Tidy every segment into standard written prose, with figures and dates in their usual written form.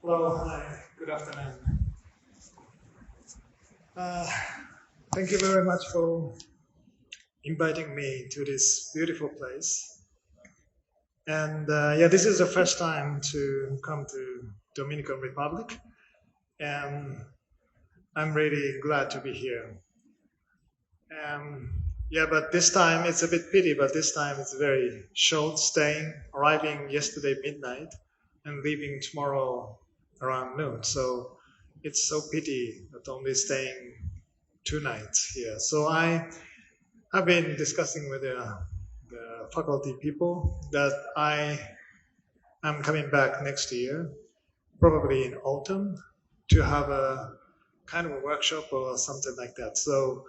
Hello, hi, good afternoon. Uh, Thank you very much for inviting me to this beautiful place. And yeah, this is the first time to come to Dominican Republic, and I'm really glad to be here. Yeah, but this time it's a bit pity, but this time it's very short staying, arriving yesterday midnight and leaving tomorrow around noon. So it's so pity that only staying 2 nights here. So I have been discussing with the faculty people that I am coming back next year, probably in autumn, to have a kind of a workshop or something like that. So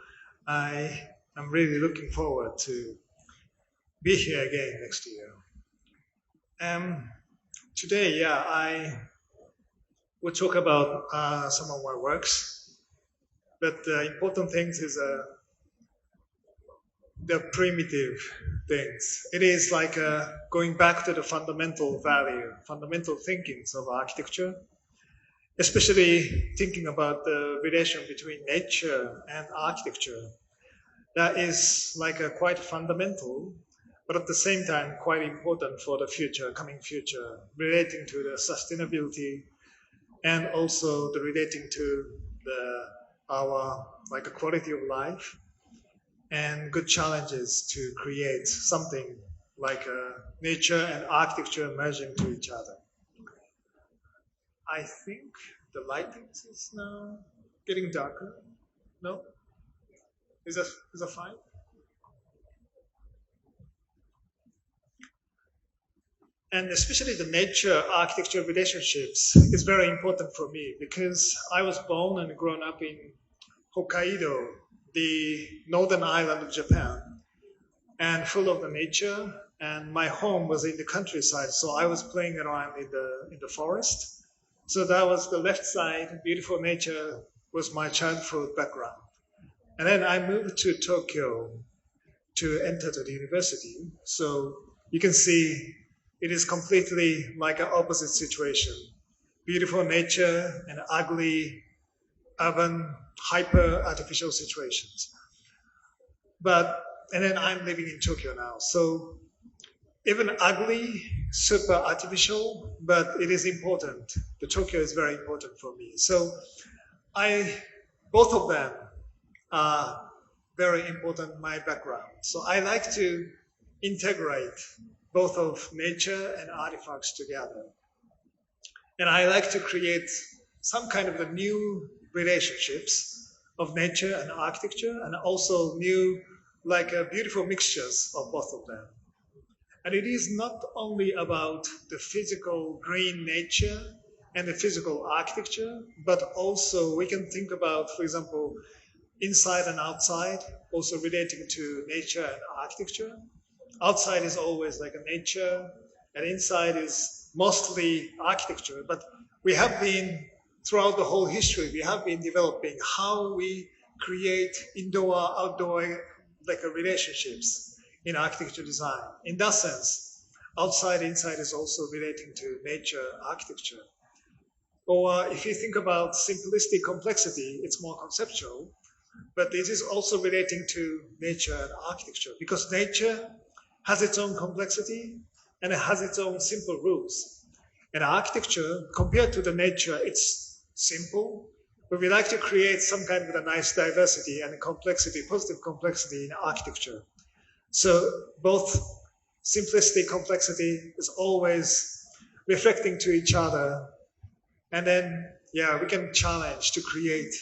I am really looking forward to be here again next year. Um, Today, yeah, I will talk about some of my works, but the important things is the primitive things. It is like going back to the fundamental value, fundamental thinkings of architecture, especially thinking about the relation between nature and architecture. That is like a quite fundamental, but at the same time quite important for the future, coming future, relating to the sustainability and also the relating to the our like a quality of life and good challenges to create something like nature and architecture merging to each other. I think the lighting is now getting darker. No? Is that fine? And especially the nature architecture relationships is very important for me because I was born and grown up in Hokkaido, the northern island of Japan, and full of the nature. And my home was in the countryside, so I was playing around in the forest. So that was the left side. Beautiful nature was my childhood background. And then I moved to Tokyo to enter the university. So you can see it is completely like an opposite situation. Beautiful nature and ugly urban hyper artificial situations. But and then I'm living in Tokyo now. So even ugly, super artificial, but it is important. The Tokyo is very important for me. So I both of them are very important in my background. So I like to integrate both of nature and artifacts together. And I like to create some kind of the new relationships of nature and architecture and also new like beautiful mixtures of both of them. And it is not only about the physical green nature and the physical architecture, but also we can think about, for example, inside and outside, also relating to nature and architecture. Outside is always like a nature, and inside is mostly architecture. But we have been, throughout the whole history, we have been developing how we create indoor, outdoor, like a relationships in architecture design. In that sense, outside, inside is also relating to nature, architecture. Or if you think about simplistic complexity, it's more conceptual, but this is also relating to nature and architecture because nature has its own complexity and it has its own simple rules. And architecture, compared to the nature, it's simple, but we like to create some kind of a nice diversity and complexity, positive complexity in architecture. So both simplistic complexity is always reflecting to each other. And then, yeah, we can challenge to create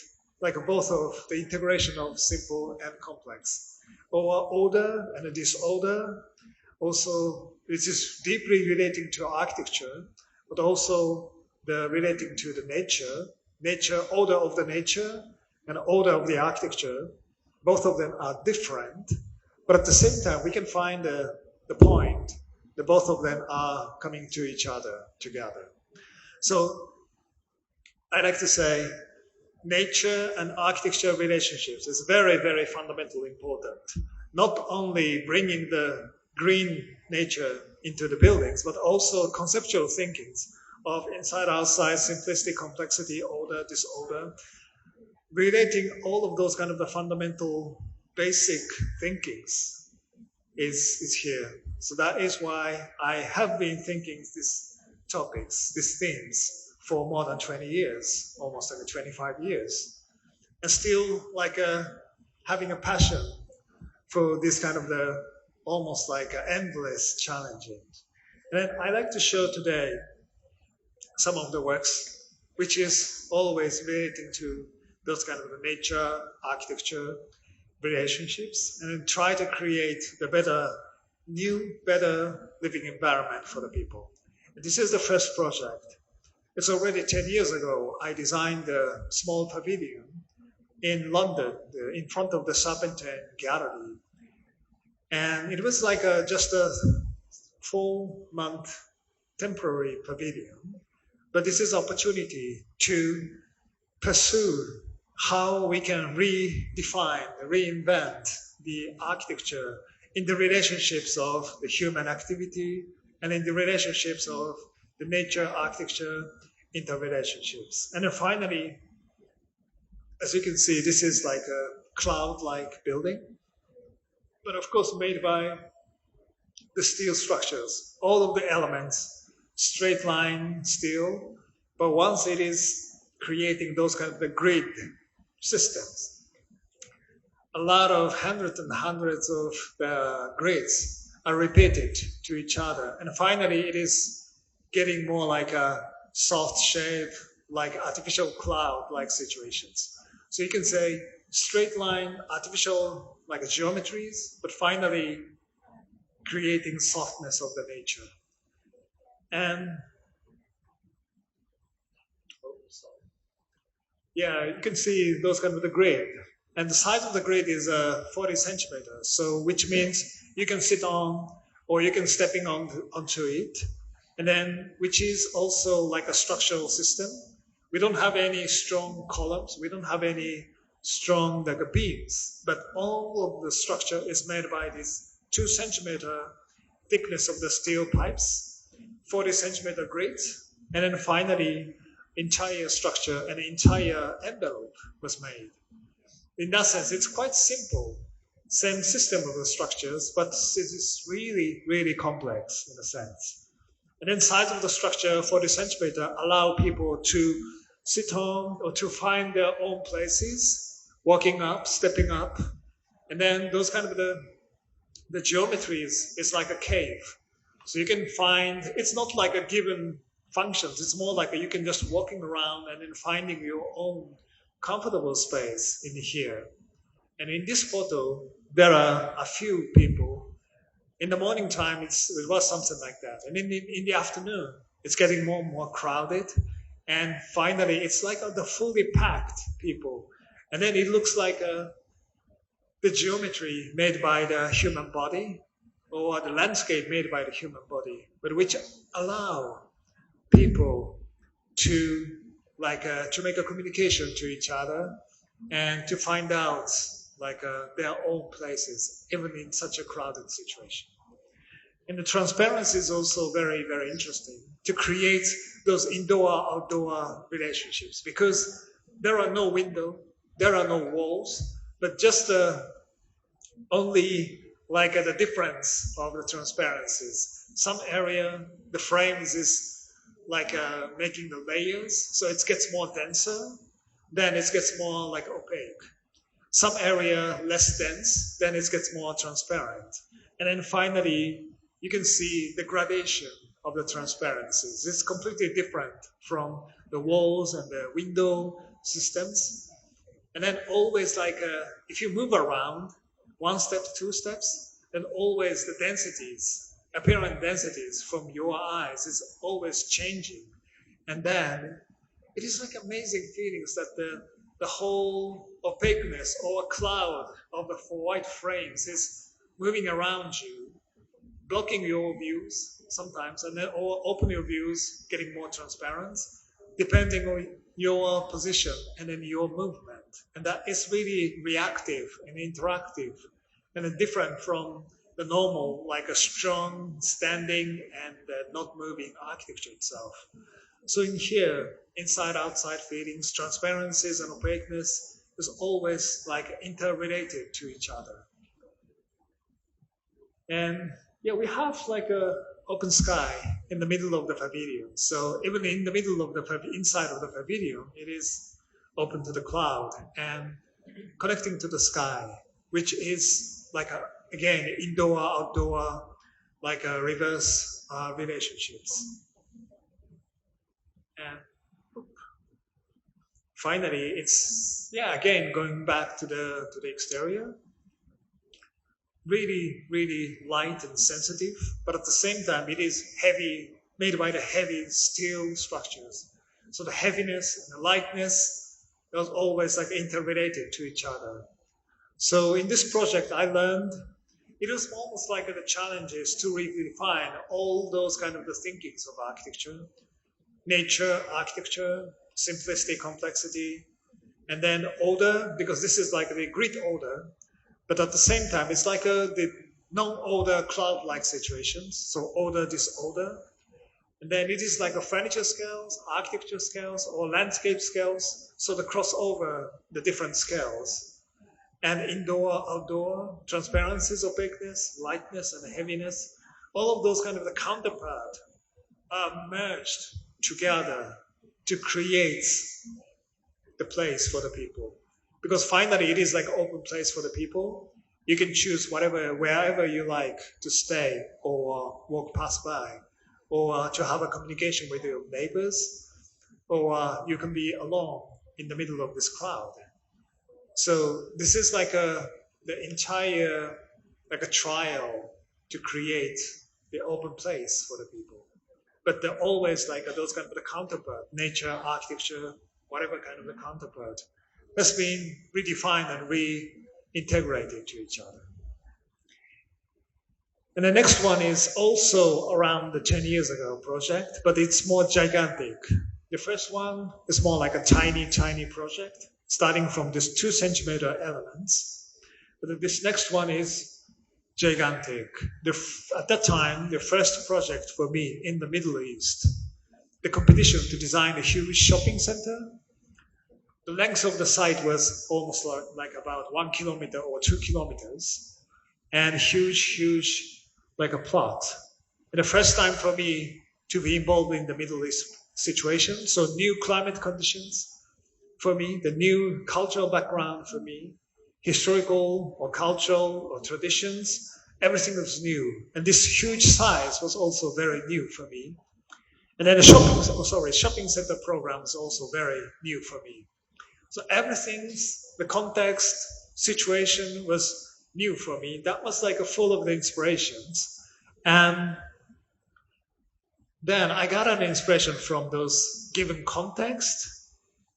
like both of the integration of simple and complex. Or order and disorder, also which is deeply relating to architecture, but also the relating to the nature, order of the nature and order of the architecture. Both of them are different, but at the same time we can find the point that both of them are coming to each other together. So I like to say nature and architecture relationships is very, very fundamentally important. Not only bringing the green nature into the buildings, but also conceptual thinkings of inside, outside, simplicity, complexity, order, disorder, relating all of those kind of the fundamental basic thinkings is here. So that is why I have been thinking these topics, these themes for more than 20 years, almost like 25 years, and still like having a passion for this kind of the almost like endless challenges. And I like to show today some of the works, which is always relating to those kind of the nature, architecture, relationships, and then try to create the better living environment for the people. And this is the first project. It's already 10 years ago, I designed a small pavilion in London, in front of the Serpentine Gallery. And it was like just a 4-month temporary pavilion. But this is opportunity to pursue how we can redefine, reinvent the architecture in the relationships of the human activity and in the relationships of the nature, architecture, interrelationships. And then finally, as you can see, this is like a cloud-like building, but of course made by the steel structures, all of the elements, straight line steel, but once it is creating those kind of the grid systems, a lot of hundreds and hundreds of the grids are repeated to each other. And finally, it is getting more like a soft shape, like artificial cloud-like situations. So you can say straight line, artificial like geometries, but finally creating softness of the nature. And yeah, you can see those kind of the grid. And the size of the grid is 40 centimeters. So which means you can sit on or you can stepping onto it. And then which is also like a structural system. We don't have any strong columns. We don't have any strong like beams, but all of the structure is made by this 2 centimeter thickness of the steel pipes, 40 centimeter grids, and then finally entire structure and entire envelope was made. In that sense, it's quite simple, same system of the structures, but it is really, really complex in a sense. And then size of the structure, 40 centimeter, allow people to sit on or to find their own places, walking up, stepping up. And then those kind of the geometries is like a cave. So you can find, it's not like a given functions. It's more like you can just walking around and then finding your own comfortable space in here. And in this photo, there are a few people. In the morning time, it was something like that. And in the afternoon, it's getting more and more crowded. And finally, it's like the fully packed people. And then it looks like the geometry made by the human body or the landscape made by the human body, but which allow people to to make a communication to each other and to find out their own places, even in such a crowded situation. And the transparency is also very, very interesting to create those indoor-outdoor relationships because there are no window, there are no walls, but just only the difference of the transparencies. Some area, the frames is making the layers, so it gets more denser, then it gets more opaque. Some area less dense, then it gets more transparent. And then finally, you can see the gradation of the transparencies. It's completely different from the walls and the window systems. And then always if you move around, 1 step, 2 steps, then always the densities, apparent densities from your eyes is always changing. And then it is amazing feelings that the whole opaqueness or a cloud of the white frames is moving around you, blocking your views sometimes, and then or open your views, getting more transparent, depending on your position and then your movement. And that is really reactive and interactive and different from the normal, a strong standing and not moving architecture itself. So in here, inside, outside feelings, transparencies and opaqueness is always like interrelated to each other. And yeah, we have like a open sky in the middle of the pavilion. So even in the middle of the inside of the pavilion, it is open to the cloud and connecting to the sky, which is like a, again, indoor, outdoor, like a reverse relationships. And finally, it's yeah, again going back to the exterior, really light and sensitive, but at the same time, it is heavy, made by the heavy steel structures. So the heaviness and the lightness was always like interrelated to each other. So in this project, I learned it was almost like the challenge is to redefine all those kind of the thinkings of architecture, nature, architecture, simplicity, complexity, and then order, because this is like the grid order, but at the same time, it's like the non-order cloud-like situations, so order, disorder. And then it is like a furniture scales, architecture scales, or landscape scales, so the crossover, the different scales. And indoor, outdoor, transparencies, opaqueness, lightness, and heaviness, all of those kind of the counterpart are merged together to create the place for the people. Because finally it is like an open place for the people. You can choose wherever you like to stay or walk past by, or to have a communication with your neighbors, or you can be alone in the middle of this crowd. So this is like the entire like a trial to create the open place for the people. But they're always like those kind of the counterpart, nature, architecture, whatever kind of the counterpart, has been redefined and reintegrated to each other. And the next one is also around the 10 years ago project, but it's more gigantic. The first one is more like a tiny project, starting from this 2 centimeter elements. But this next one is gigantic. At that time, the first project for me in the Middle East, the competition to design a huge shopping center. The length of the site was almost like about 1 kilometer or 2 kilometers, and huge, like a plot. And the first time for me to be involved in the Middle East situation, so new climate conditions for me, the new cultural background for me, historical or cultural or traditions, everything was new. And this huge size was also very new for me. And then the shopping center program is also very new for me. So the context, situation was new for me. That was like full of the inspirations. And then I got an inspiration from those given context,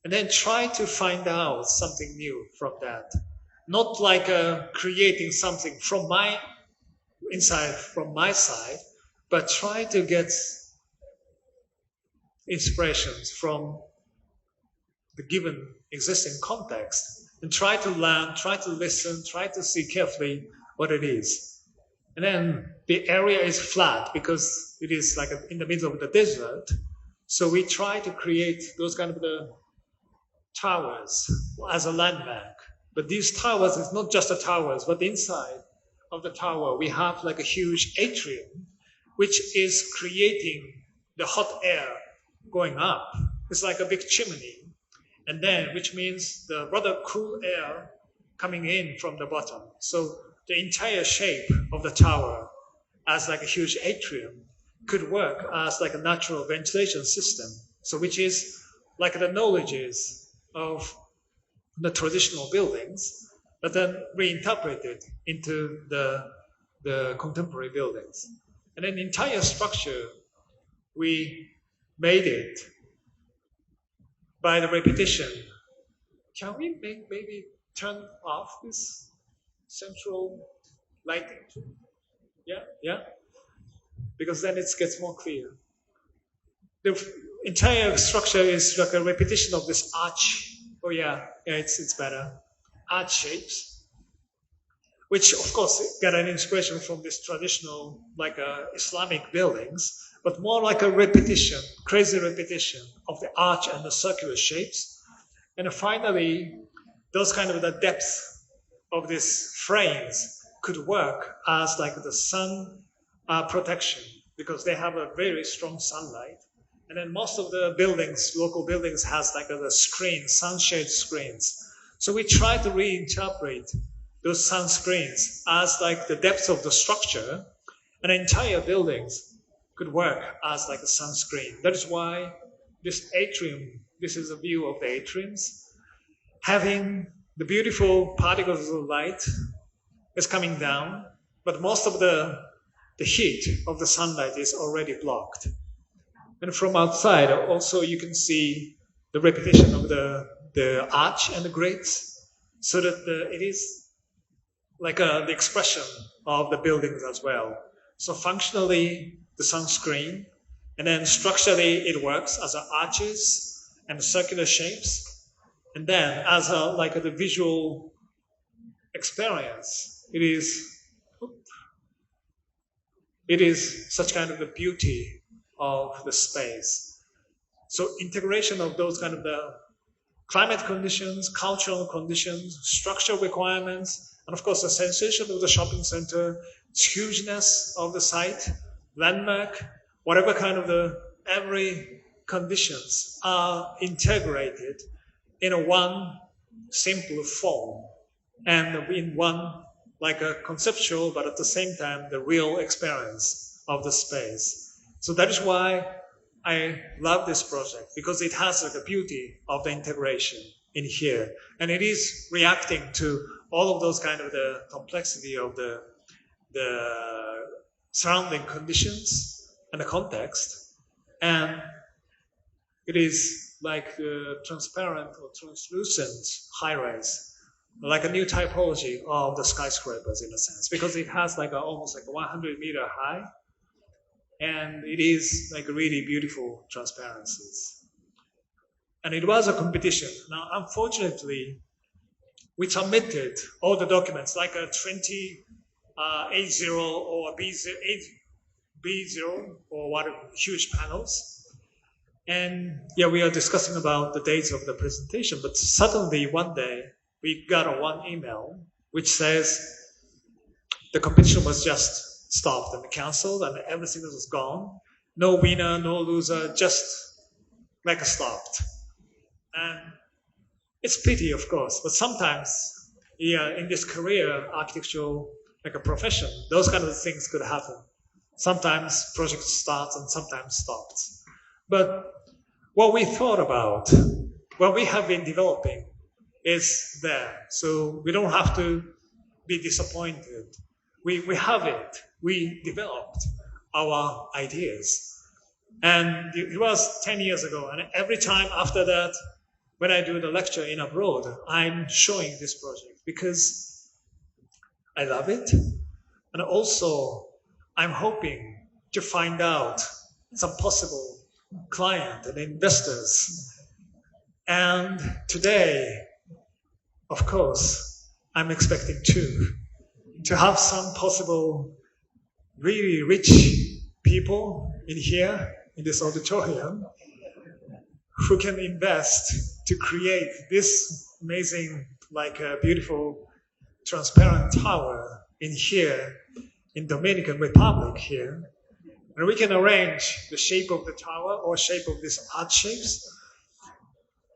and then try to find out something new from that. Not like creating something from my inside, from my side, but try to get inspirations from the given existing context and try to learn, try to listen, try to see carefully what it is. And then the area is flat because it is like in the middle of the desert. So we try to create those kind of the towers as a landmark. But these towers is not just the towers, but inside of the tower we have like a huge atrium, which is creating the hot air going up. It's like a big chimney. And then, which means the rather cool air coming in from the bottom. So the entire shape of the tower as like a huge atrium could work as like a natural ventilation system. So which is like the knowledges of the traditional buildings, but then reinterpreted into the contemporary buildings. And then the entire structure, we made it by the repetition. Can we maybe turn off this central lighting? Yeah? Because then it gets more clear. The entire structure is like a repetition of this arch. Oh yeah, it's better. Arch shapes, which of course got an inspiration from this traditional like Islamic buildings, but more like a repetition, crazy repetition of the arch and the circular shapes. And finally, those kind of the depths of these frames could work as like the sun protection because they have a very strong sunlight. And then most of the buildings, local buildings, has like the screen, sunshade screens. So we try to reinterpret those sun screens as like the depth of the structure, and entire buildings could work as like a sunscreen. That is why this atrium, this is a view of the atriums, having the beautiful particles of light is coming down, but most of the heat of the sunlight is already blocked. And from outside, also you can see the repetition of the arch and the grates, so that it is like the expression of the buildings as well. So functionally, the sunscreen, and then structurally it works as arches and circular shapes, and then as the visual experience, it is such kind of the beauty of the space. So integration of those kind of the climate conditions, cultural conditions, structural requirements, and of course the sensation of the shopping center, hugeness of the site, landmark, whatever kind of every conditions are integrated in a one simple form and in one like a conceptual, but at the same time the real experience of the space. So that is why I love this project, because it has like the beauty of the integration in here, and it is reacting to all of those kind of the complexity of the surrounding conditions and the context, and it is like transparent or translucent high-rise, like a new typology of the skyscrapers in a sense, because it has like almost like 100-meter high, and it is like really beautiful transparencies. And it was a competition. Now, unfortunately, we submitted all the documents, like a 20A0 or B0 or what huge panels. And yeah, we are discussing about the dates of the presentation, but suddenly one day we got one email which says the competition was just stopped and canceled and everything was gone. No winner, no loser, just like stopped. And it's pity, of course, but sometimes, yeah, in this career, architectural, like a profession, those kind of things could happen. Sometimes project starts and sometimes stops. But what we thought about, what we have been developing is there. So we don't have to be disappointed. We have it. We developed our ideas. And it was 10 years ago. And every time after that, when I do the lecture in abroad, I'm showing this project because I love it. And also, I'm hoping to find out some possible client and investors. And today, of course, I'm expecting to have some possible really rich people in here, in this auditorium, who can invest to create this amazing, like a beautiful, transparent tower in here, in Dominican Republic here. And we can arrange the shape of the tower or shape of these arch shapes.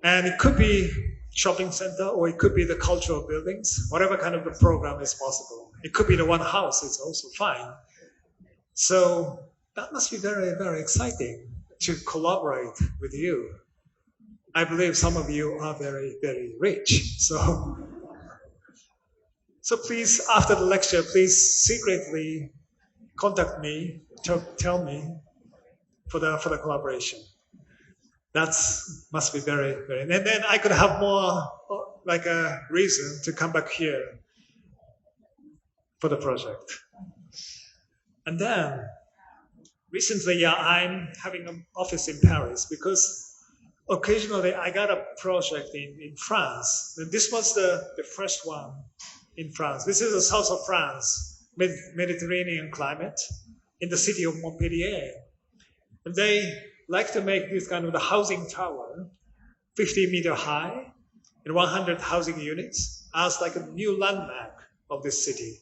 And it could be shopping center, or it could be the cultural buildings, whatever kind of the program is possible. It could be the one house, it's also fine. So that must be very, very exciting to collaborate with you. I believe some of you are very, very rich. So please, after the lecture, please secretly contact me, tell me for the collaboration. That must be very, very, and then I could have more like a reason to come back here for the project. And then recently, yeah, I'm having an office in Paris because occasionally I got a project in France. And this was the first one in France. This is the south of France, Mediterranean climate, in the city of Montpellier. And they like to make this kind of the housing tower, 50-meter high, and 100 housing units, as like a new landmark of this city.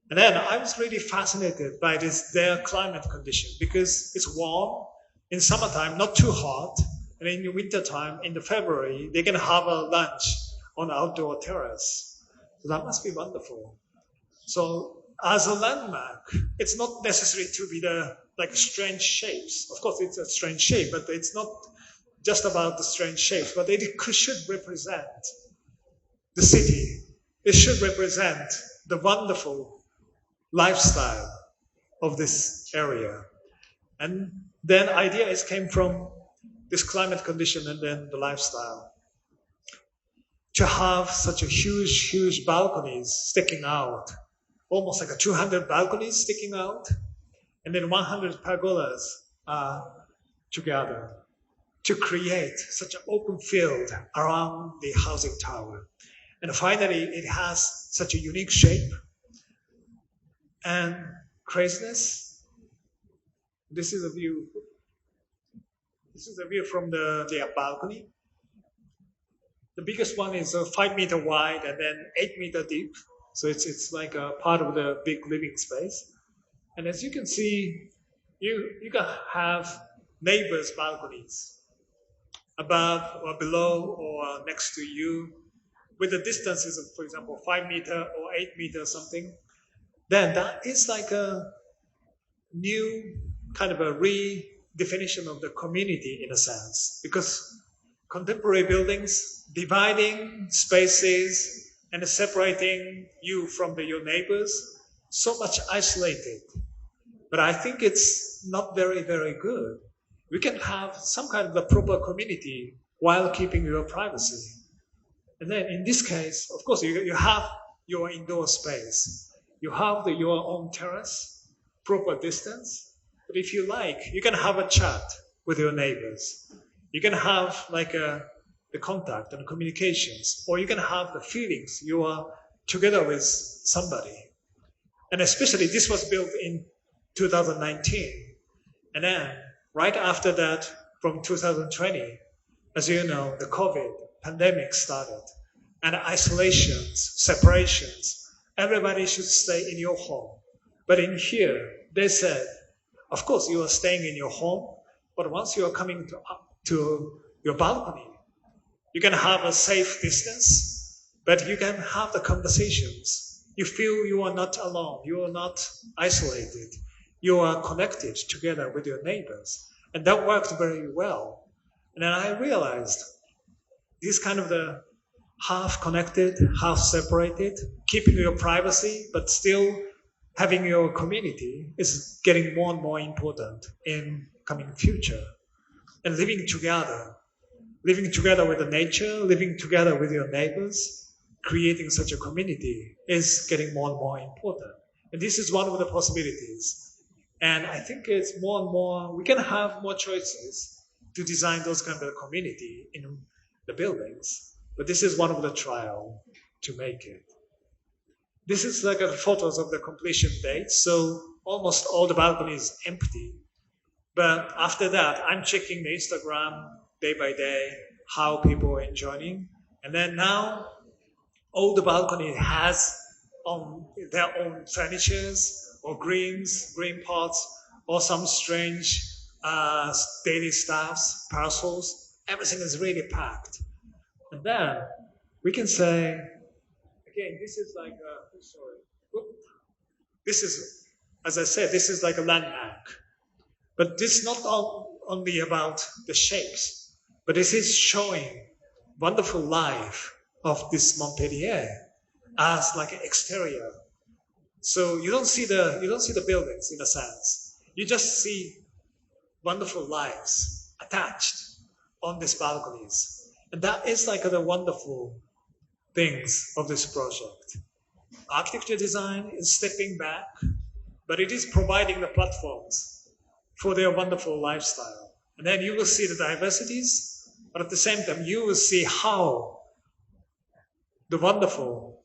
And then I was really fascinated by their climate condition, because it's warm in summertime, not too hot, and in the wintertime, in the February, they can have a lunch on an outdoor terrace. So that must be wonderful. So as a landmark, it's not necessary to be the like strange shapes. Of course, it's a strange shape, but it's not just about the strange shapes, but it should represent the city. It should represent the wonderful lifestyle of this area. And then ideas came from this climate condition and then the lifestyle. To have such a huge balconies sticking out, almost like a 200 balconies sticking out, and then 100 pergolas together to create such an open field around the housing tower. And finally, it has such a unique shape and craziness. This is a view. This is a view from the balcony. The biggest one is 5-meter wide and then 8-meter deep. So it's like a part of the big living space. And as you can see, you can have neighbors' balconies above or below or next to you with the distances of, for example, 5-meter or 8-meter or something. Then that is like a new kind of a redefinition of the community in a sense, because contemporary buildings dividing spaces and separating you from your neighbors, so much isolated. But I think it's not very, very good. We can have some kind of a proper community while keeping your privacy. And then in this case, of course, you have your indoor space. You have your own terrace, proper distance. But if you like, you can have a chat with your neighbors. You can have like the contact and communications, or you can have the feelings you are together with somebody. And especially this was built in 2019. And then right after that, from 2020, as you know, the COVID pandemic started, and isolations, separations. Everybody should stay in your home. But in here, they said, of course, you are staying in your home, but once you are coming to your balcony, you can have a safe distance, but you can have the conversations. You feel you are not alone. You are not isolated. You are connected together with your neighbors. And that worked very well. And then I realized this kind of the half connected, half separated, keeping your privacy, but still having your community is getting more and more important in coming future. And living together with the nature, living together with your neighbors, creating such a community is getting more and more important. And this is one of the possibilities. And I think it's more and more, we can have more choices to design those kind of community in the buildings. But this is one of the trial to make it. This is like a photos of the completion date. So almost all the balcony is empty. But after that, I'm checking the Instagram day by day, how people are enjoying. And then now, all the balcony has their own furnitures or green pots or some strange daily staffs, parcels. Everything is really packed. And then we can say, again, this is like this is, as I said, this is like a landmark. But this is not only about the shapes, but this is showing wonderful life of this Montpellier as like an exterior. So you don't see the buildings in a sense. You just see wonderful lives attached on these balconies. And that is like the wonderful things of this project. Architecture design is stepping back, but it is providing the platforms for their wonderful lifestyle. And then you will see the diversities, but at the same time, you will see how the wonderful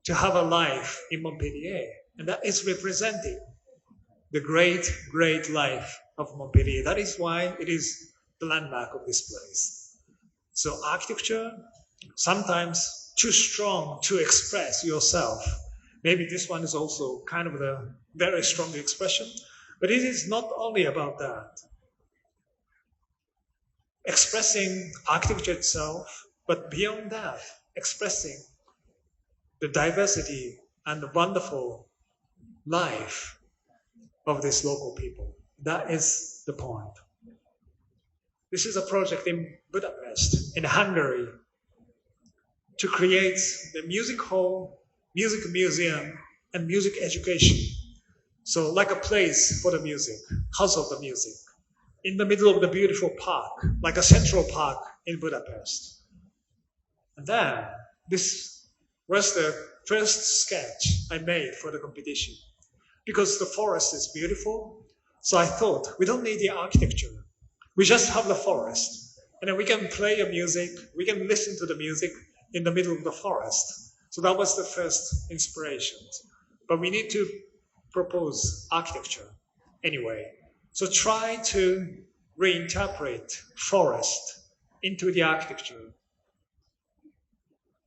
to have a life in Montpellier. And that is representing the great, great life of Montpellier. That is why it is the landmark of this place. So architecture, sometimes too strong to express yourself. Maybe this one is also kind of the very strong expression, but it is not only about that. Expressing architecture itself, but beyond that, expressing the diversity and the wonderful life of these local people. That is the point. This is a project in Budapest, in Hungary, to create the music hall, music museum, and music education. So like a place for the music, house of the music, in the middle of the beautiful park, like a central park in Budapest. And then this was the first sketch I made for the competition. Because the forest is beautiful, so I thought we don't need the architecture. We just have the forest. And then we can play the music, we can listen to the music in the middle of the forest. So that was the first inspiration. But we need to propose architecture anyway. So try to reinterpret forest into the architecture.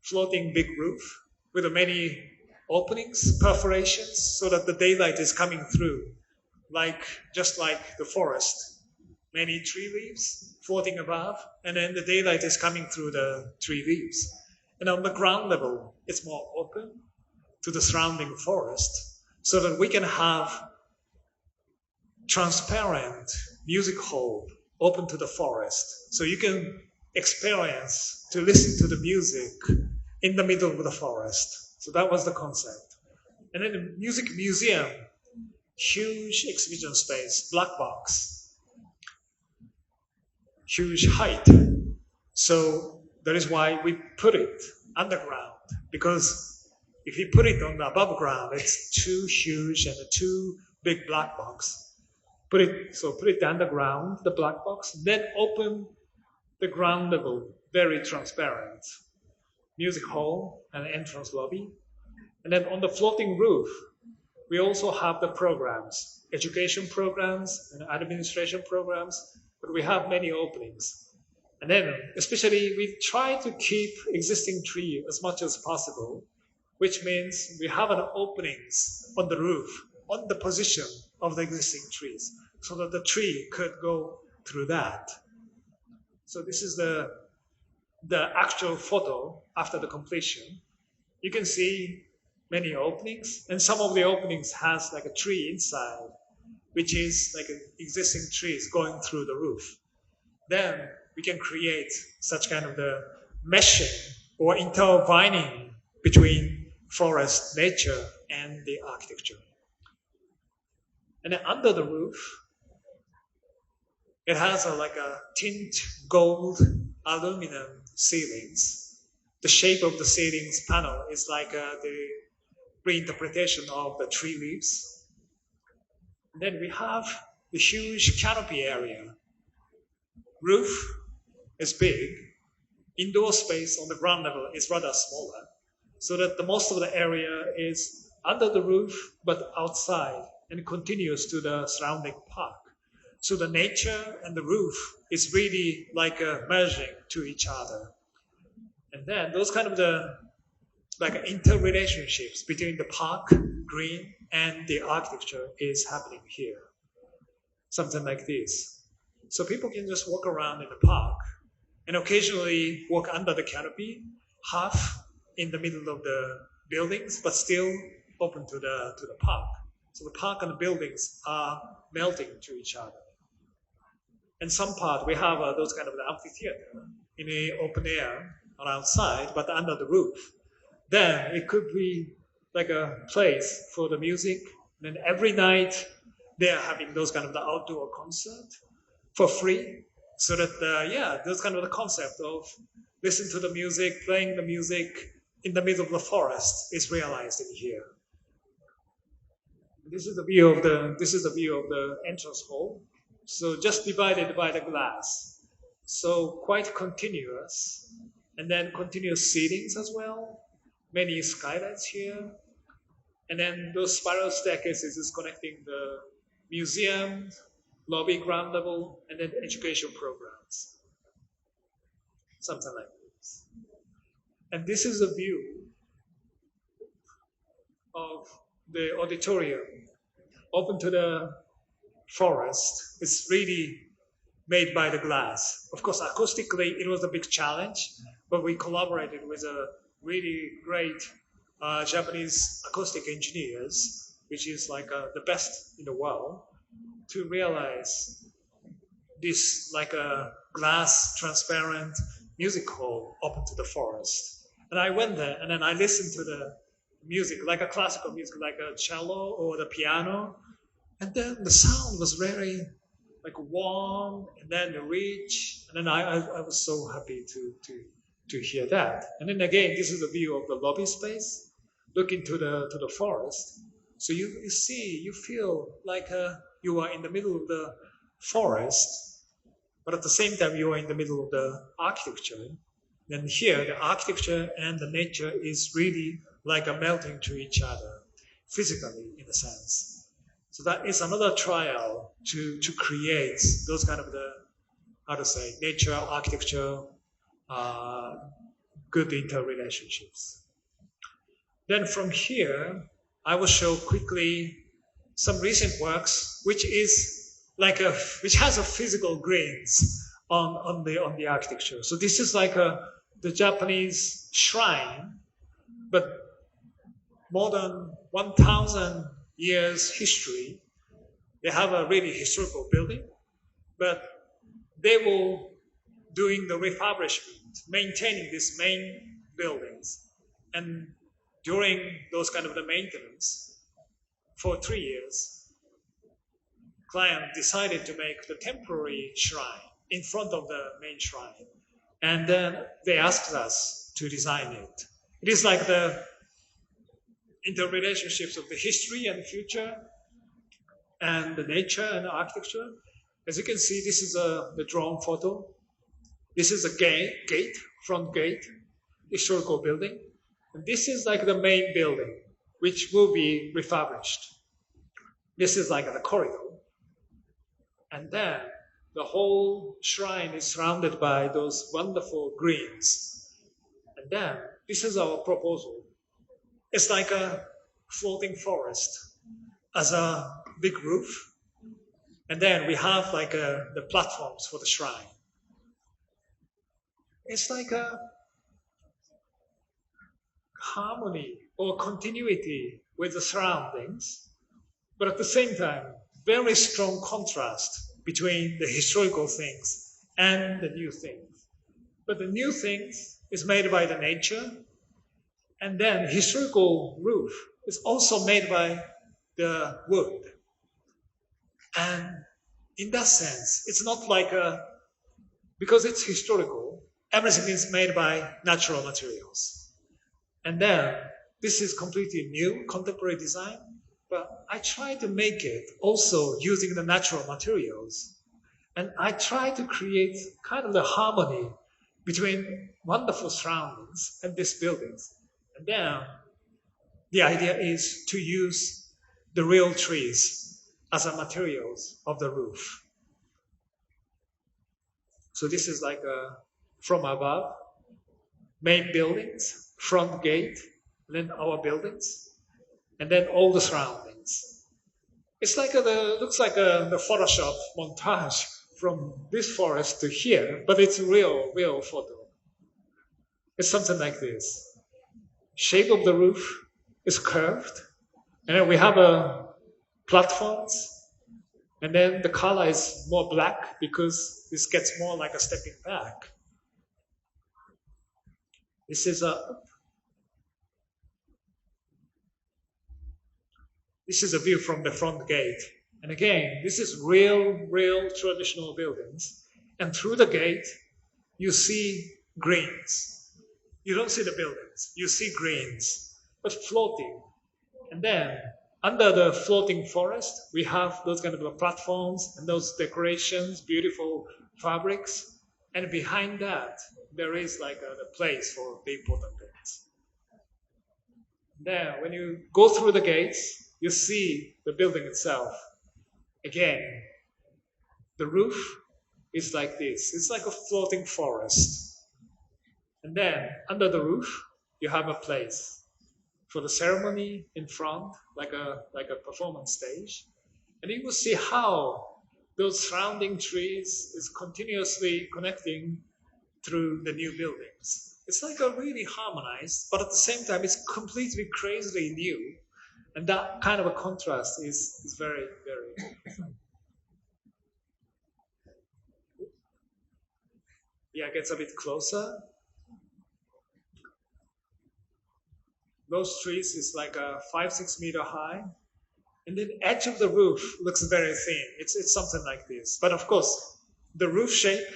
Floating big roof with many openings, perforations, so that the daylight is coming through, just like the forest. Many tree leaves floating above, and then the daylight is coming through the tree leaves. And on the ground level, it's more open to the surrounding forest, so that we can have transparent music hall open to the forest. So you can experience to listen to the music in the middle of the forest. So that was the concept. And then the music museum, huge exhibition space, black box, huge height. So that is why we put it underground, because if you put it on the above ground, it's too huge and too big black box. Put it underground, the black box, then open the ground level, very transparent. Music hall and entrance lobby. And then on the floating roof, we also have the programs, education programs and administration programs, but we have many openings. And then especially we try to keep existing tree as much as possible, which means we have an openings on the roof, on the position of the existing trees, so that the tree could go through that. So this is the actual photo after the completion. You can see many openings, and some of the openings has like a tree inside, which is like existing trees going through the roof. Then we can create such kind of the meshing or intertwining between forest, nature, and the architecture. And then under the roof, it has like a tint gold aluminum ceilings. The shape of the ceilings panel is like the reinterpretation of the tree leaves. And then we have the huge canopy area. Roof is big. Indoor space on the ground level is rather smaller, so that the most of the area is under the roof but outside and continues to the surrounding park. So the nature and the roof is really like merging to each other. And then those kind of the like interrelationships between the park, green, and the architecture is happening here. Something like this. So people can just walk around in the park and occasionally walk under the canopy, half in the middle of the buildings, but still open to the park. So the park and the buildings are melting to each other. And some part we have those kind of the amphitheater in the open air or outside, but under the roof. Then it could be like a place for the music. And then every night they are having those kind of the outdoor concert for free, so that those kind of the concept of listen to the music, playing the music in the middle of the forest is realized in here. This is the view of the entrance hall. So just divided by the glass. So quite continuous. And then continuous seatings as well. Many skylights here. And then those spiral staircases is connecting the museum lobby ground level, and then education programs. Something like this. And this is a view of the auditorium open to the forest. It's really made by the glass. Of course, acoustically, it was a big challenge, but we collaborated with a really great Japanese acoustic engineers, which is like the best in the world, to realize this like a glass transparent music hall open to the forest. And I went there and then I listened to the music, like a classical music, like a cello or the piano. And then the sound was very like warm and then rich. And then I was so happy to hear that. And then again, this is a view of the lobby space, looking to the forest. So you see, you feel like you are in the middle of the forest, but at the same time you are in the middle of the architecture. And here, the architecture and the nature is really like a melting to each other, physically in a sense. So that is another trial to create those kind of the, how to say, nature, architecture, good interrelationships. Then from here, I will show quickly some recent works, which has a physical grains on the architecture. So this is like the Japanese shrine, but more than 1,000 years history. They have a really historical building, but they were doing the refurbishment, maintaining these main buildings. And during those kind of the maintenance, for 3 years, client decided to make the temporary shrine in front of the main shrine. And then they asked us to design it. It is like the interrelationships of the history and future and the nature and the architecture. As you can see, this is the drone photo. This is a gate, front gate, historical building. And this is like the main building, which will be refurbished. This is like the corridor. And then the whole shrine is surrounded by those wonderful greens. And then this is our proposal. It's like a floating forest as a big roof. And then we have like the platforms for the shrine. It's like a harmony or continuity with the surroundings, but at the same time, very strong contrast between the historical things and the new things. But the new things is made by the nature, and then historical roof is also made by the wood. And in that sense, it's not like because it's historical, everything is made by natural materials. And then this is completely new, contemporary design, but I try to make it also using the natural materials. And I try to create kind of the harmony between wonderful surroundings and these buildings. And then the idea is to use the real trees as a materials of the roof. So this is like from above, main buildings, front gate, and then our buildings, and then all the surroundings. It's like looks like the Photoshop montage from this forest to here, but it's a real photo. It's something like this. Shape of the roof is curved, and then we have platforms, and then the color is more black because this gets more like a stepping back. This is a view from the front gate. And again, this is real traditional buildings. And through the gate, you see greens. You don't see the buildings. You see greens, but floating. And then under the floating forest, we have those kind of platforms and those decorations, beautiful fabrics. And behind that, there is like a place for the important things. Then when you go through the gates, you see the building itself. Again, The roof is like this. It's like a floating forest. And then under the roof, you have a place for the ceremony in front, like a performance stage. And you will see how those surrounding trees is continuously connecting through the new buildings. It's like a really harmonized, but at the same time, it's completely crazily new. And that kind of a contrast is very, very. Yeah, it gets a bit closer. Those trees is like a 5, 6 meter high. And the edge of the roof looks very thin. It's something like this. But of course, the roof shape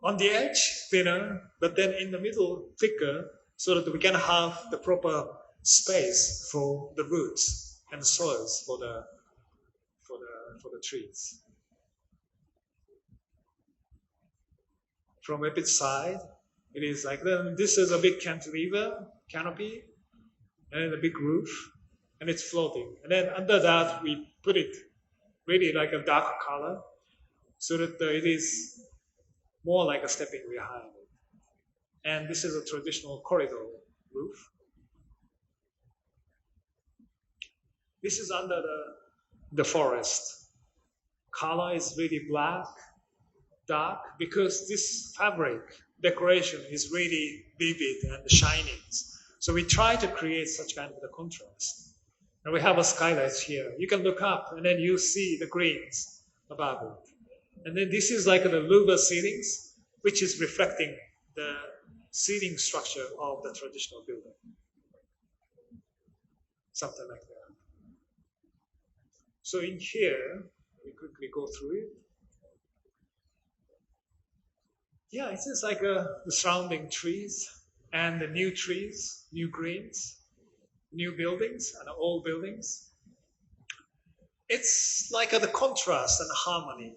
on the edge thinner, but then in the middle thicker, so that we can have the proper space for the roots and the soils for the trees. From a bit side, it is like then this is a big cantilever canopy and a big roof, and it's floating. And then under that, we put it really like a dark color, so that it is more like a stepping behind it. And this is a traditional corridor roof. This is under the forest. Color is really black, dark, because this fabric decoration is really vivid and shining. So we try to create such kind of a contrast. And we have a skylight here. You can look up and then you see the greens above it. And then this is like the louver ceilings, which is reflecting the ceiling structure of the traditional building. Something like that. So in here, we quickly go through it. Yeah, it's just like the surrounding trees and the new trees, new greens, new buildings and old buildings. It's like the contrast and the harmony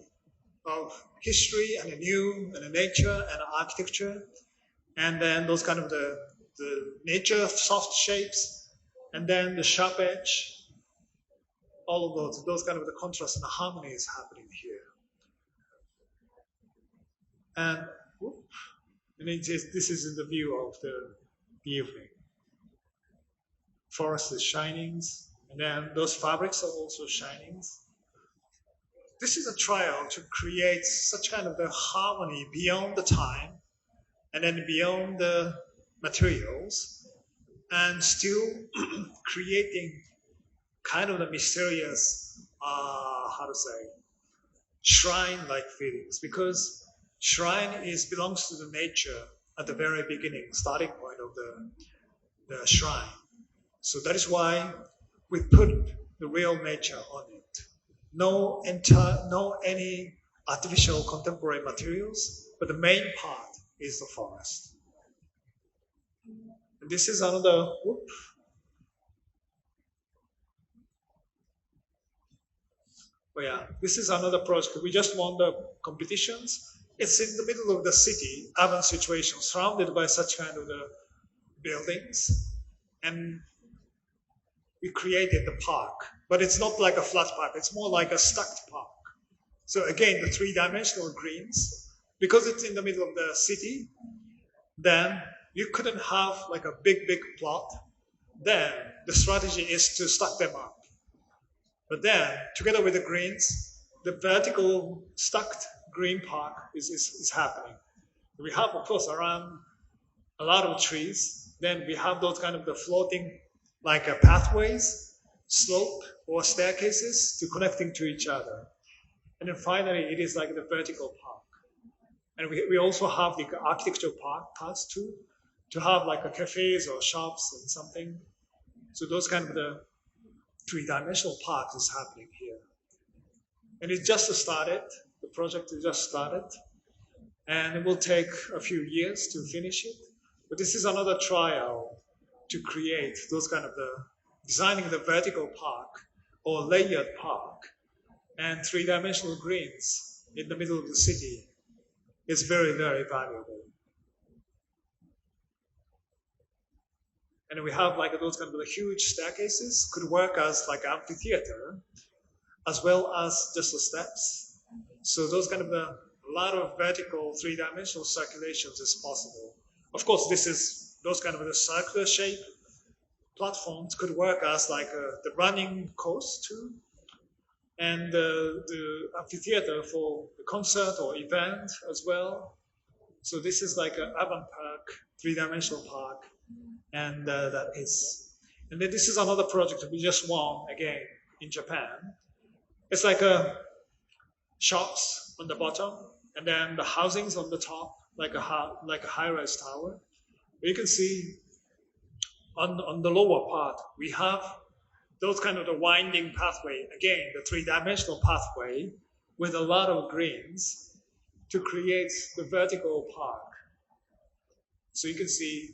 of history and the new and the nature and the architecture, and then those kind of the nature soft shapes, and then the sharp edge. All of those kind of the contrast and the harmony is happening here. And this is in the view of the evening. Forest is shining, and then those fabrics are also shining. This is a trial to create such kind of the harmony beyond the time, and then beyond the materials, and still creating kind of the mysterious, shrine-like feelings, because shrine belongs to the nature at the very beginning, starting point of the shrine. So that is why we put the real nature on it. No any artificial contemporary materials, but the main part is the forest. And this is another. Oh yeah, this is another project. We just won the competitions. It's in the middle of the city, urban situation, surrounded by such kind of the buildings, and we created the park. But it's not like a flat park; it's more like a stacked park. So again, the three-dimensional greens, because it's in the middle of the city, then you couldn't have like a big plot. Then the strategy is to stack them up. But then, together with the greens, the vertical stacked green park is happening. We have, of course, around a lot of trees. Then we have those kind of the floating, like pathways, slope, or staircases to connecting to each other. And then finally, it is like the vertical park. And we also have the architectural parts too, to have like a cafes or shops and something. So those kind of the three-dimensional parks is happening here. And it just started, the project is just started, and it will take a few years to finish it. But this is another trial to create those kind of the, designing the vertical park or layered park and three-dimensional greens in the middle of the city is very, very valuable. And we have like those kind of huge staircases could work as like amphitheater, as well as just the steps. So those kind of a lot of vertical three-dimensional circulations is possible. Of course, this is those kind of the circular shape platforms could work as like the running course too, and the amphitheater for the concert or event as well. So this is like an urban park, three-dimensional park, and that is. And then this is another project we just won again in Japan. It's like a shops on the bottom, and then the housings on the top, like a high-rise tower. You can see on the lower part we have those kind of the winding pathway again, the three-dimensional pathway with a lot of greens to create the vertical park. So you can see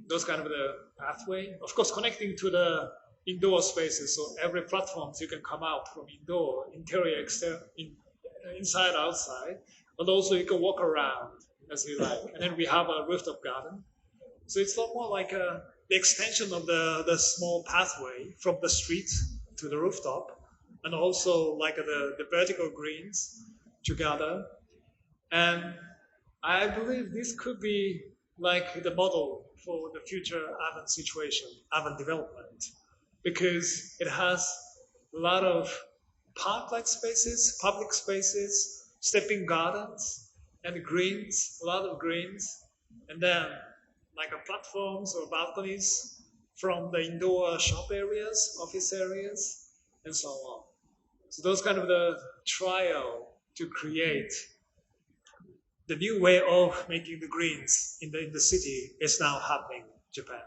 those kind of the pathway, of course, connecting to the indoor spaces. So every platforms you can come out from indoor, interior, exterior, inside, outside, but also you can walk around as you like. And then we have a rooftop garden. So it's a lot more like the extension of the small pathway from the street to the rooftop, and also like the vertical greens together. And I believe this could be like the model for the future urban situation, urban development, because it has a lot of park-like spaces, public spaces, stepping gardens, and greens, a lot of greens, and then like platforms or balconies from the indoor shop areas, office areas, and so on. So those kind of the trial to create the new way of making the greens in the city is now happening in Japan.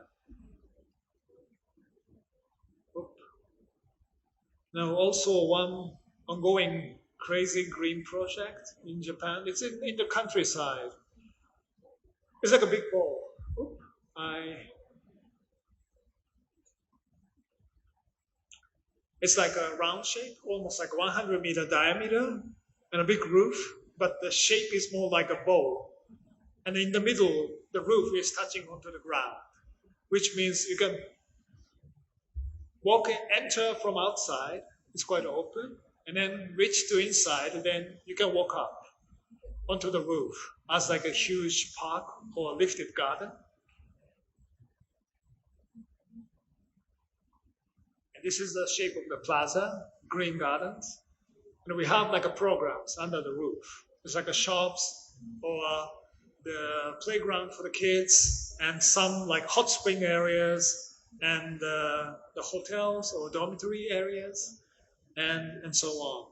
Now also one ongoing crazy green project in Japan. It's in the countryside. It's like a big ball. It's like a round shape, almost like 100-meter diameter, and a big roof, but the shape is more like a bowl. And in the middle, the roof is touching onto the ground, which means you can walk and enter from outside. It's quite open, and then reach to inside, and then you can walk up onto the roof as like a huge park or lifted garden. This is the shape of the plaza, green gardens. And we have like a programs under the roof. It's like a shops or the playground for the kids and some like hot spring areas and the hotels or dormitory areas and so on.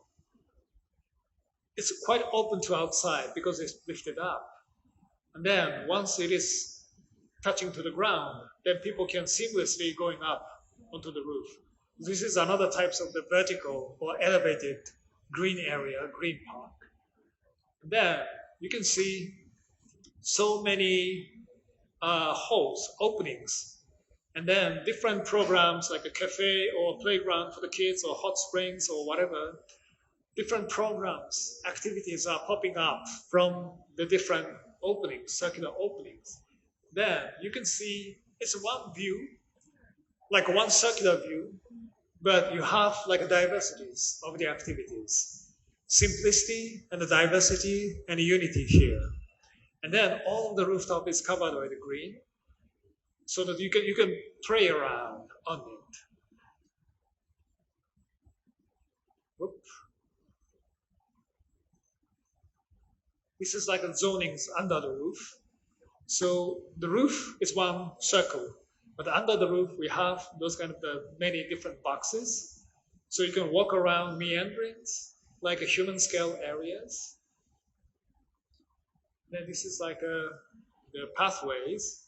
It's quite open to outside because it's lifted up. And then once it is touching to the ground, then people can seamlessly going up onto the roof. This is another types of the vertical or elevated green area, green park. And then you can see so many holes, openings, and then different programs like a cafe or playground for the kids or hot springs or whatever. Different programs, activities are popping up from the different openings, circular openings. Then you can see it's one view, like one circular view, but you have like diversities of the activities, simplicity and the diversity and unity here. And then all of the rooftop is covered by the green, so that you can play around on it. Whoop. This is like a zonings under the roof. So the roof is one circle, but under the roof we have those kind of the many different boxes. So you can walk around meanderings, like a human scale areas. Then this is like the pathways.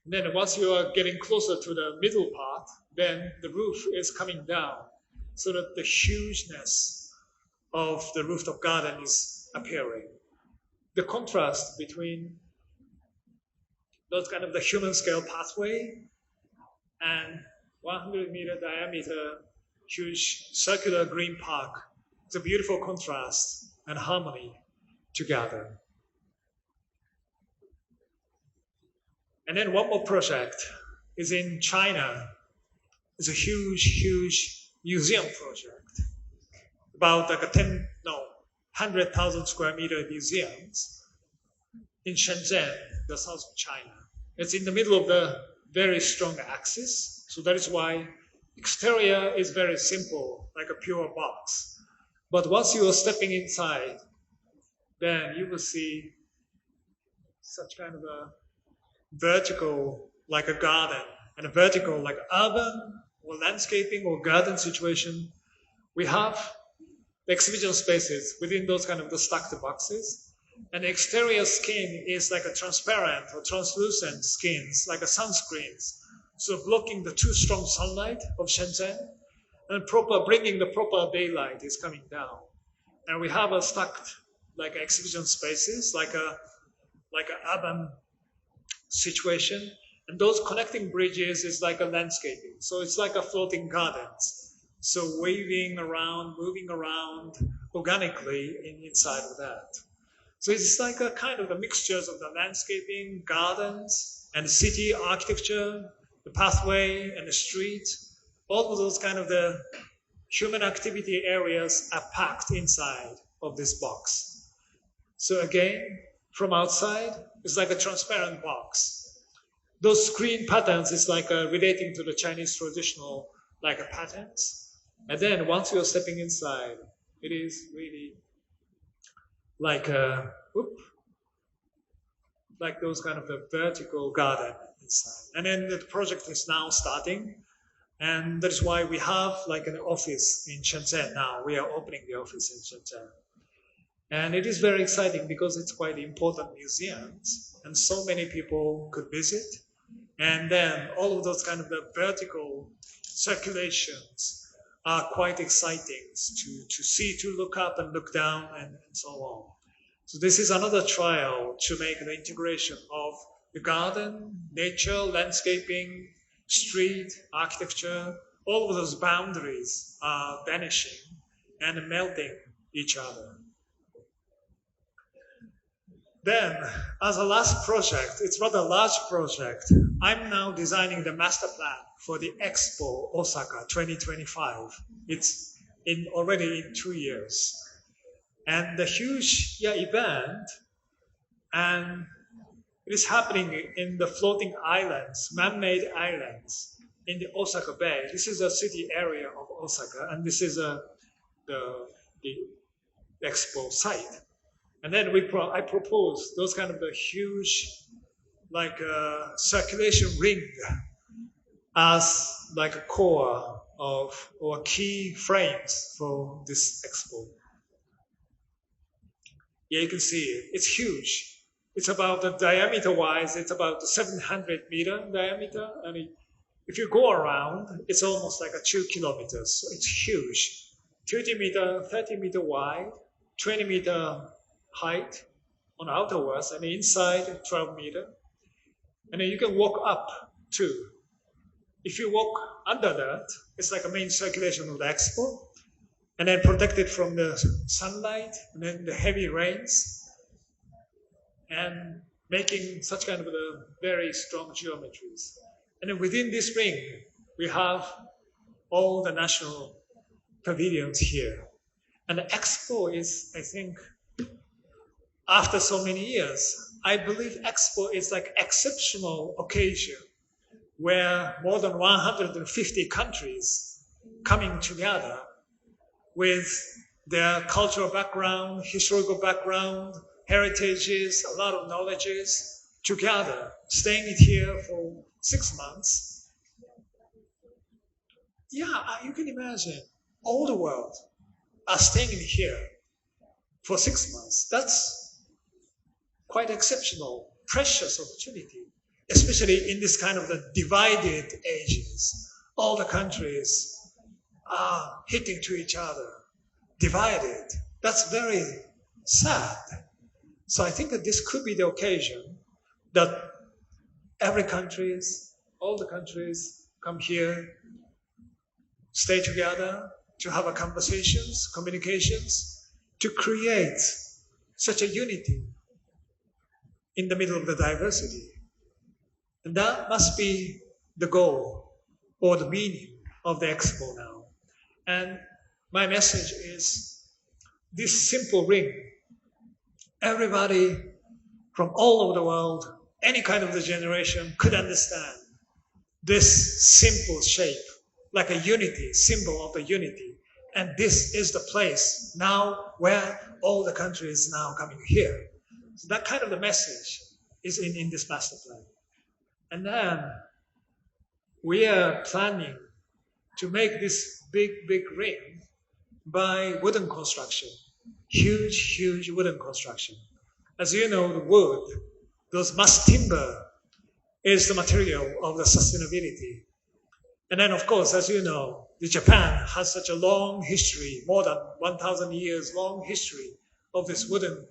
And then once you are getting closer to the middle part, then the roof is coming down, so that the hugeness of the rooftop garden is appearing. The contrast between those kind of the human scale pathway and 100-meter diameter huge circular green park. It's a beautiful contrast and harmony together. And then one more project is in China. It's a huge museum project. About like 100,000 square meter museums in Shenzhen, the south of China. It's in the middle of the very strong axis. So that is why exterior is very simple, like a pure box. But once you are stepping inside, then you will see such kind of a vertical, like a garden, and a vertical, like urban or landscaping or garden situation. We have the exhibition spaces within those kind of the stacked boxes. And the exterior skin is like a transparent or translucent skins, like a sunscreens. So blocking the too strong sunlight of Shenzhen and bringing the proper daylight is coming down. And we have a stacked like exhibition spaces, like a urban situation. And those connecting bridges is like a landscaping. So it's like a floating gardens. So waving around, moving around organically inside of that. So it's like a kind of the mixtures of the landscaping, gardens, and city architecture, the pathway and the street. All of those kind of the human activity areas are packed inside of this box. So again, from outside, it's like a transparent box. Those screen patterns is like relating to the Chinese traditional like patterns. And then once you're stepping inside, it is really like like those kind of the vertical garden inside. And then the project is now starting. And that is why we have like an office in Shenzhen now. We are opening the office in Shenzhen. And it is very exciting because it's quite important museums and so many people could visit. And then all of those kind of the vertical circulations are quite exciting to see, to look up and look down and so on. So this is another trial to make the integration of the garden, nature, landscaping, street, architecture. All of those boundaries are vanishing and melting each other. Then, as a last project, it's rather a large project, I'm now designing the master plan for the Expo Osaka 2025. It's already in 2 years. And the huge event, and it is happening in the floating islands, man-made islands in the Osaka Bay. This is a city area of Osaka, and this is the Expo site. And then I propose those kind of the huge, like circulation ring as like a core of or key frames for this expo. Yeah, you can see it. It's huge. It's about the diameter-wise, it's about 700 meter diameter, and if you go around, it's almost like 2 kilometers. So it's huge. 30 meter wide, 20 meter height on outwards, and inside 12 meter. And then you can walk up too. If you walk under that, it's like a main circulation of the expo, and then protected from the sunlight and then the heavy rains, and making such kind of a very strong geometries. And then within this ring, we have all the national pavilions here. And the expo is, I think, after so many years, I believe expo is like exceptional occasion where more than 150 countries coming together with their cultural background, historical background, heritages, a lot of knowledges together, staying here for 6 months. Yeah, you can imagine all the world are staying here for 6 months. That's quite exceptional, precious opportunity, especially in this kind of the divided ages. All the countries are hitting to each other, divided. That's very sad. So I think that this could be the occasion that all the countries come here, stay together to have a conversations, communications, to create such a unity in the middle of the diversity. And that must be the goal or the meaning of the expo now. And my message is, this simple ring, everybody from all over the world, any kind of the generation could understand this simple shape, like a unity, symbol of the unity. And this is the place now where all the countries now coming here. So that kind of the message is in this master plan. And then we are planning to make this big ring by wooden construction, huge wooden construction. As you know, the wood, those mass timber is the material of the sustainability. And then, of course, as you know, Japan has such a long history, more than 1,000 years long history of this wooden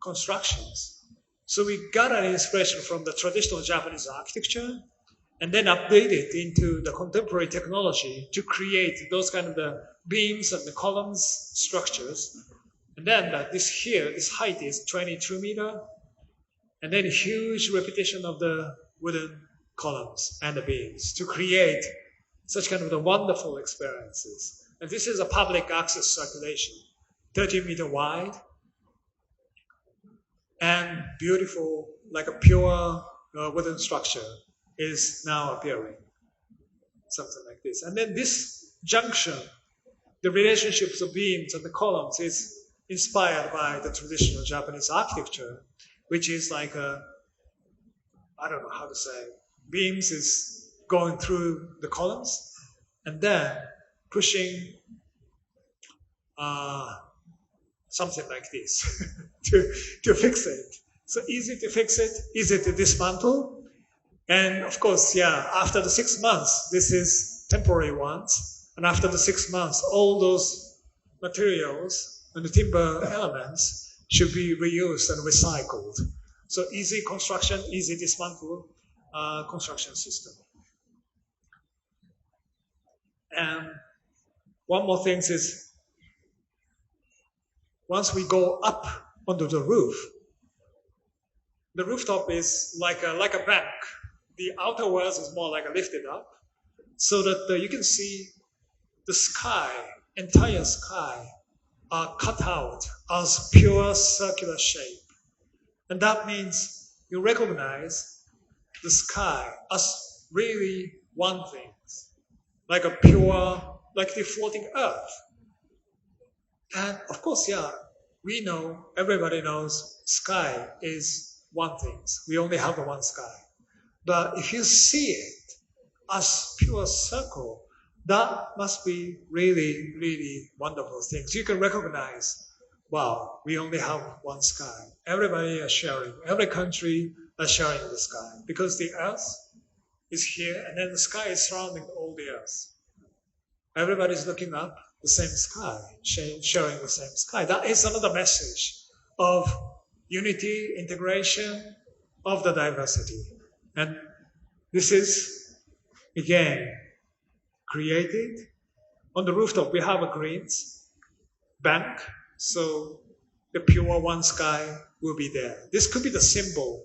constructions. So we got an inspiration from the traditional Japanese architecture and then update it into the contemporary technology to create those kind of the beams and the columns structures. And then this height is 22 meter, and then huge repetition of the wooden columns and the beams to create such kind of the wonderful experiences. And this is a public access circulation, 30 meter wide and beautiful, like a pure wooden structure is now appearing, something like this. And then this junction, the relationships of beams and the columns is inspired by the traditional Japanese architecture, which is like I don't know how to say, beams is going through the columns and then pushing something like this to fix it. So easy to fix it, easy to dismantle. And of course, yeah, after the 6 months, this is temporary ones. And after the 6 months, all those materials and the timber elements should be reused and recycled. So easy construction, easy dismantle construction system. And one more thing is, once we go up onto the roof, the rooftop is like a bank. The outer walls is more like a lifted up, so that you can see the sky, entire sky, are cut out as pure circular shape. And that means you recognize the sky as really one thing, like a pure, like the floating earth. And of course, yeah, we know, everybody knows sky is one thing. We only have the one sky. But if you see it as pure circle, that must be really wonderful things. You can recognize, wow, we only have one sky. Everybody is sharing. Every country is sharing the sky because the earth is here and then the sky is surrounding all the earth. Everybody's looking up the same sky, sharing the same sky. That is another message of unity, integration of the diversity. And this is, again, created. On the rooftop, we have a greens bank, so the pure one sky will be there. This could be the symbol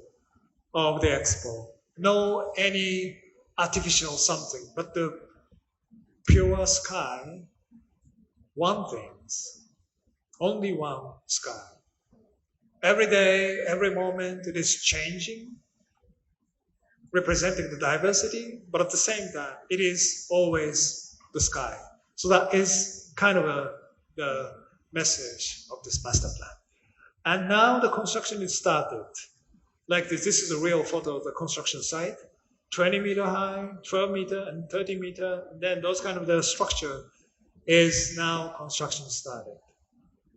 of the expo. No any artificial something, but the pure sky, one thing, only one sky. Every day, every moment, it is changing, representing the diversity, but at the same time, it is always the sky. So that is kind of the message of this master plan. And now the construction is started. Like this is a real photo of the construction site, 20 meter high, 12 meter, and 30 meter. And then those kind of the structure is now construction started.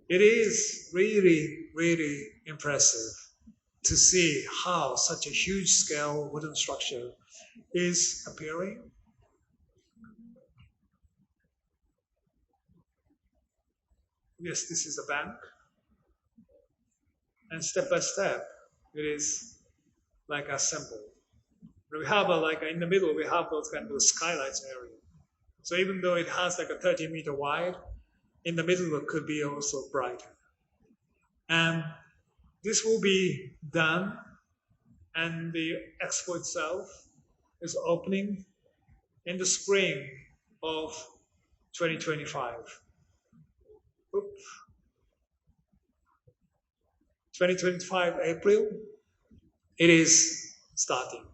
It is really impressive to see how such a huge scale wooden structure is appearing. Yes, this is a bank. And step by step, it is like assembled. We have in the middle, we have those kind of skylights area. So even though it has like a 30 meter wide, in the middle it could be also brighter. And this will be done, and the expo itself is opening in the spring of 2025. 2025 April, it is starting.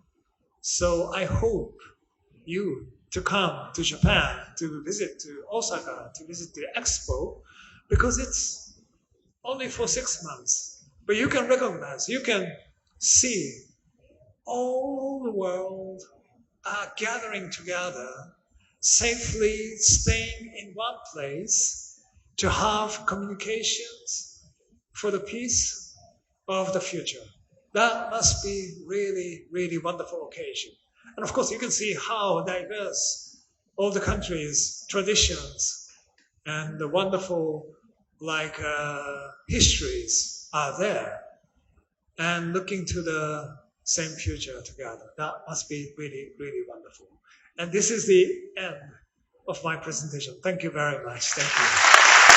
So I hope you to come to Japan, to visit to Osaka, to visit the expo, because it's only for 6 months. But you can recognize, you can see all the world are gathering together, safely staying in one place to have communications for the peace of the future. That must be really, really wonderful occasion. And of course, you can see how diverse all the countries' traditions and the wonderful histories are there. And looking to the same future together. That must be really, really wonderful. And this is the end of my presentation. Thank you very much. Thank you.